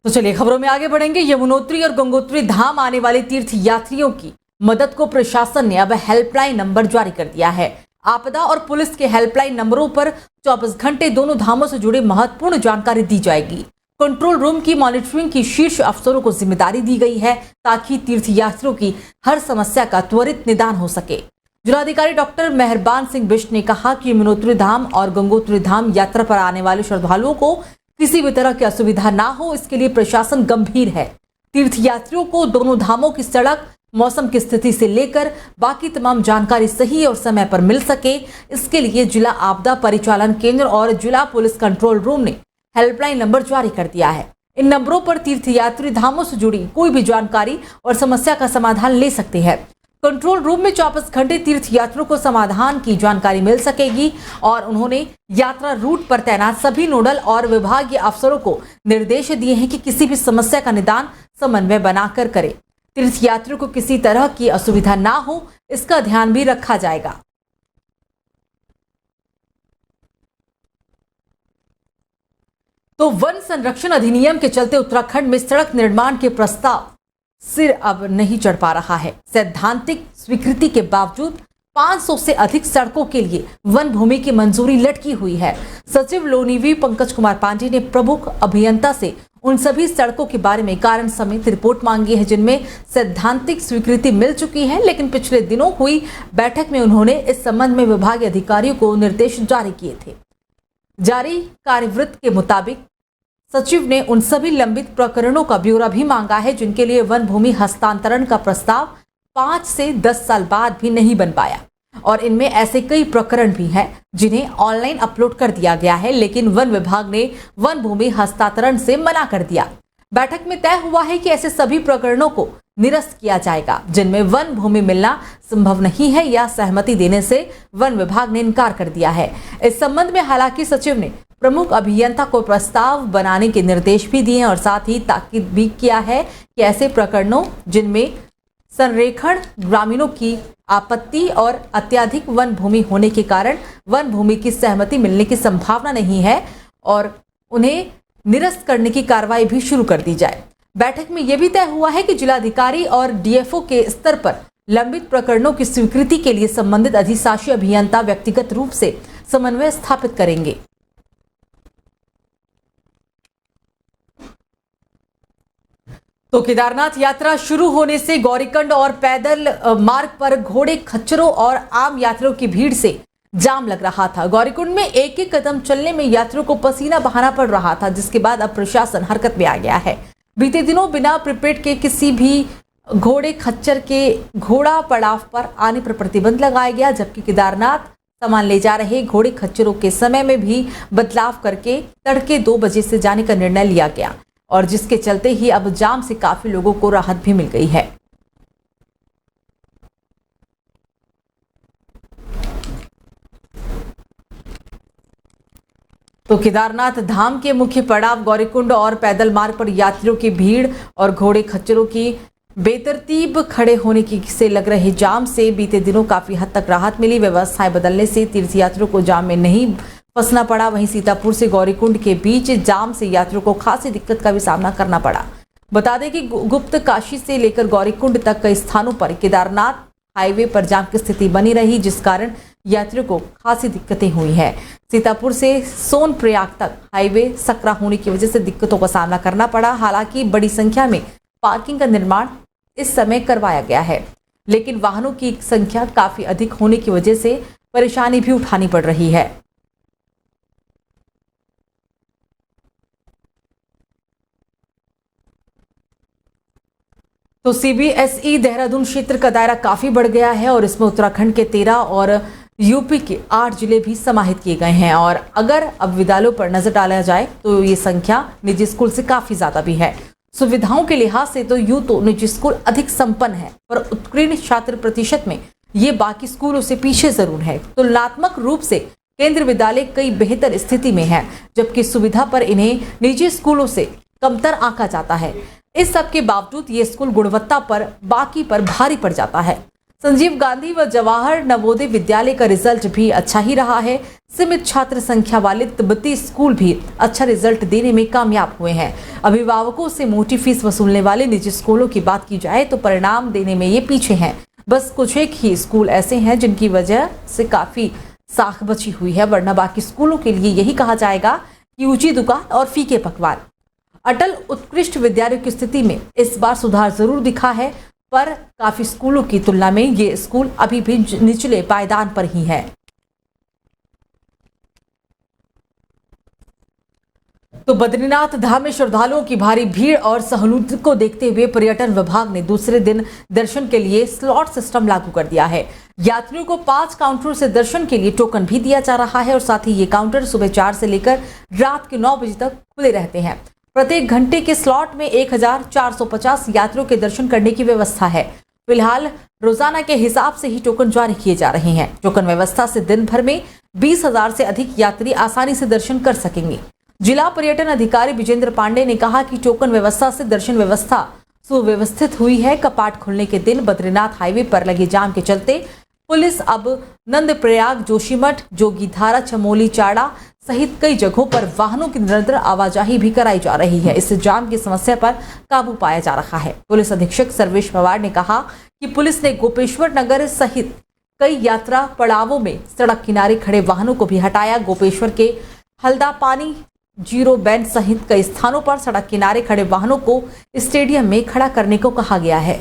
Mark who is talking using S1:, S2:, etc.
S1: तो चलिए खबरों में आगे बढ़ेंगे। यमुनोत्री और गंगोत्री धाम आने वाले तीर्थ यात्रियों की मदद को प्रशासन ने अब हेल्पलाइन नंबर जारी कर दिया है। आपदा और पुलिस के हेल्पलाइन नंबरों पर 24 घंटे दोनों धामों से जुड़ी महत्वपूर्ण जानकारी दी जाएगी। कंट्रोल रूम की मॉनिटरिंग की शीर्ष अफसरों को जिम्मेदारी दी गई है ताकि तीर्थ यात्रियों की हर समस्या का त्वरित निदान हो सके। जिलाधिकारी डॉक्टर मेहरबान सिंह बिष्ट ने कहा कि यमुनोत्री धाम और गंगोत्री धाम यात्रा पर आने वाले श्रद्धालुओं को किसी भी तरह की असुविधा ना हो, इसके लिए प्रशासन गंभीर है। तीर्थ यात्रियों को दोनों धामों की सड़क, मौसम की स्थिति से लेकर बाकी तमाम जानकारी सही और समय पर मिल सके, इसके लिए जिला आपदा परिचालन केंद्र और जिला पुलिस कंट्रोल रूम ने हेल्पलाइन नंबर जारी कर दिया है। इन नंबरों पर तीर्थ यात्री धामों से जुड़ी कोई भी जानकारी और समस्या का समाधान ले सकते हैं। कंट्रोल रूम में 24 घंटे तीर्थ यात्रियों को समाधान की जानकारी मिल सकेगी और उन्होंने यात्रा रूट पर तैनात सभी नोडल और विभागीय अफसरों को निर्देश दिए हैं कि किसी भी समस्या का निदान समन्वय बनाकर करें। तीर्थ यात्रियों को किसी तरह की असुविधा ना हो, इसका ध्यान भी रखा जाएगा। तो वन संरक्षण अधिनियम के चलते उत्तराखंड में सड़क निर्माण के प्रस्ताव सिर अब नहीं चढ़ पा रहा है। सैद्धांतिक स्वीकृति के बावजूद 500 से अधिक सड़कों के लिए वन भूमि की मंजूरी लटकी हुई है। सचिव लोनीवी पंकज कुमार पांडे ने प्रमुख अभियंता से उन सभी सड़कों के बारे में कारण समेत रिपोर्ट मांगी है जिनमें सैद्धांतिक स्वीकृति मिल चुकी है, लेकिन पिछले दिनों हुई बैठक में उन्होंने इस संबंध में विभागीय अधिकारियों को निर्देश जारी किए थे। जारी कार्यवृत्त के मुताबिक सचिव ने उन सभी लंबित प्रकरणों का ब्यौरा भी मांगा है जिनके लिए वन भूमि हस्तांतरण का प्रस्ताव 5 से 10 साल बाद भी नहीं बन पाया, और इनमें ऐसे कई प्रकरण भी हैं जिन्हें ऑनलाइन अपलोड कर दिया गया है, लेकिन वन विभाग ने वन भूमि हस्तांतरण से मना कर दिया। बैठक में तय हुआ है कि ऐसे सभी प्रकरणों को निरस्त किया जाएगा जिनमें वन भूमि मिलना संभव नहीं है या सहमति देने से वन विभाग ने इनकार कर दिया है। इस संबंध में हालांकि सचिव ने प्रमुख अभियंता को प्रस्ताव बनाने के निर्देश भी दिए और साथ ही ताकीद भी किया है कि ऐसे प्रकरणों जिनमें संरेखण, ग्रामीणों की आपत्ति और अत्यधिक वन भूमि होने के कारण वन भूमि की सहमति मिलने की संभावना नहीं है और उन्हें निरस्त करने की कार्रवाई भी शुरू कर दी जाए। बैठक में यह भी तय हुआ है कि जिलाधिकारी और डीएफओ के स्तर पर लंबित प्रकरणों की स्वीकृति के लिए संबंधित अधिशासी अभियंता व्यक्तिगत रूप से समन्वय स्थापित करेंगे। तो केदारनाथ यात्रा शुरू होने से गौरीकुंड और पैदल मार्ग पर घोड़े, खच्चरों और आम यात्रियों की भीड़ से जाम लग रहा था। गौरीकुंड में एक एक कदम चलने में यात्रियों को पसीना बहाना पड़ रहा था, जिसके बाद अब प्रशासन हरकत में आ गया है। बीते दिनों बिना प्रीपेड के किसी भी घोड़े खच्चर के घोड़ा पड़ाव पर आने पर प्रतिबंध लगाया गया, जबकि केदारनाथ सामान ले जा रहे घोड़े खच्चरों के समय में भी बदलाव करके तड़के 2 बजे से जाने का निर्णय लिया गया, और जिसके चलते ही अब जाम से काफी लोगों को राहत भी मिल गई है। तो केदारनाथ धाम के मुख्य पड़ाव गौरीकुंड और पैदल मार्ग पर यात्रियों की भीड़ और घोड़े खच्चरों की बेतरतीब खड़े होने की से लग रहे जाम से बीते दिनों काफी हद तक राहत मिली। व्यवस्थाएं बदलने से तीर्थयात्रियों को जाम में नहीं फंसना पड़ा। वहीं सीतापुर से गौरीकुंड के बीच जाम से यात्रियों को खासी दिक्कत का भी सामना करना पड़ा। बता दें कि गुप्त काशी से लेकर गौरीकुंड तक कई स्थानों पर केदारनाथ हाईवे पर जाम की स्थिति बनी रही, जिस कारण यात्रियों को खासी दिक्कतें हुई है। सीतापुर से सोनप्रयाग तक हाईवे सकरा होने की वजह से दिक्कतों का सामना करना पड़ा। हालांकि बड़ी संख्या में पार्किंग का निर्माण इस समय करवाया गया है, लेकिन वाहनों की संख्या काफी अधिक होने की वजह से परेशानी भी उठानी पड़ रही है। तो सीबीएसई देहरादून क्षेत्र का दायरा काफी बढ़ गया है और इसमें उत्तराखंड के 13 और यूपी के 8 जिले भी समाहित किए गए हैं। और अगर अब विद्यालयों पर नजर डाला जाए तो ये संख्या निजी स्कूल से काफी ज्यादा भी है। सुविधाओं के लिहाज से तो यूं तो निजी स्कूल अधिक संपन्न है, पर उत्तीर्ण छात्र प्रतिशत में ये बाकी स्कूलों से पीछे जरूर है। तुलनात्मक रूप से केंद्रीय विद्यालय कई बेहतर स्थिति में है, जबकि सुविधा पर इन्हें निजी स्कूलों से कमतर आंका जाता है। इस सब के बावजूद ये स्कूल गुणवत्ता पर बाकी पर भारी पड़ जाता है। संजीव गांधी व जवाहर नवोदय विद्यालय का रिजल्ट भी अच्छा ही रहा है। सीमित छात्र संख्या वाले तिब्बती स्कूल भी अच्छा रिजल्ट देने में कामयाब हुए हैं। अभिभावकों से मोटी फीस वसूलने वाले निजी स्कूलों की बात की जाए तो परिणाम देने में ये पीछे हैं। बस कुछ एक ही स्कूल ऐसे हैं जिनकी वजह से काफी साख बची हुई है, वरना बाकी स्कूलों के लिए यही कहा जाएगा कि ऊंची दुकान और फीके पकवान। अटल उत्कृष्ट विद्यालयों की स्थिति में इस बार सुधार जरूर दिखा है, पर काफी स्कूलों की तुलना में ये स्कूल अभी भी निचले पायदान पर ही है। तो बद्रीनाथ धाम में श्रद्धालुओं की भारी भीड़ और सहूलियत को देखते हुए पर्यटन विभाग ने दूसरे दिन दर्शन के लिए स्लॉट सिस्टम लागू कर दिया है। यात्रियों को 5 काउंटरों से दर्शन के लिए टोकन भी दिया जा रहा है और साथ ही ये काउंटर सुबह 4 से लेकर रात के 9 बजे तक खुले रहते हैं। प्रत्येक घंटे के स्लॉट में 1450 यात्रियों के दर्शन करने की व्यवस्था है। फिलहाल रोजाना के हिसाब से ही टोकन जारी किए जा रहे हैं। टोकन व्यवस्था से दिन भर में 20,000 से अधिक यात्री आसानी से दर्शन कर सकेंगे। जिला पर्यटन अधिकारी विजेंद्र पांडे ने कहा कि टोकन व्यवस्था से दर्शन व्यवस्था सुव्यवस्थित हुई है। कपाट खुलने के दिन बद्रीनाथ हाईवे पर लगे जाम के चलते पुलिस अब नंदप्रयाग, जोशीमठ, जोगीधारा, चमोली, चाड़ा सहित कई जगहों पर वाहनों की निरंतर आवाजाही भी कराई जा रही है। इससे जाम की समस्या पर काबू पाया जा रहा है। पुलिस अधीक्षक सर्वेश पवार ने कहा कि पुलिस ने गोपेश्वर नगर सहित कई यात्रा पड़ावों में सड़क किनारे खड़े वाहनों को भी हटाया। गोपेश्वर के हल्दा पानी, जीरो बैंड सहित कई स्थानों पर सड़क किनारे खड़े वाहनों को स्टेडियम में खड़ा करने को कहा गया है।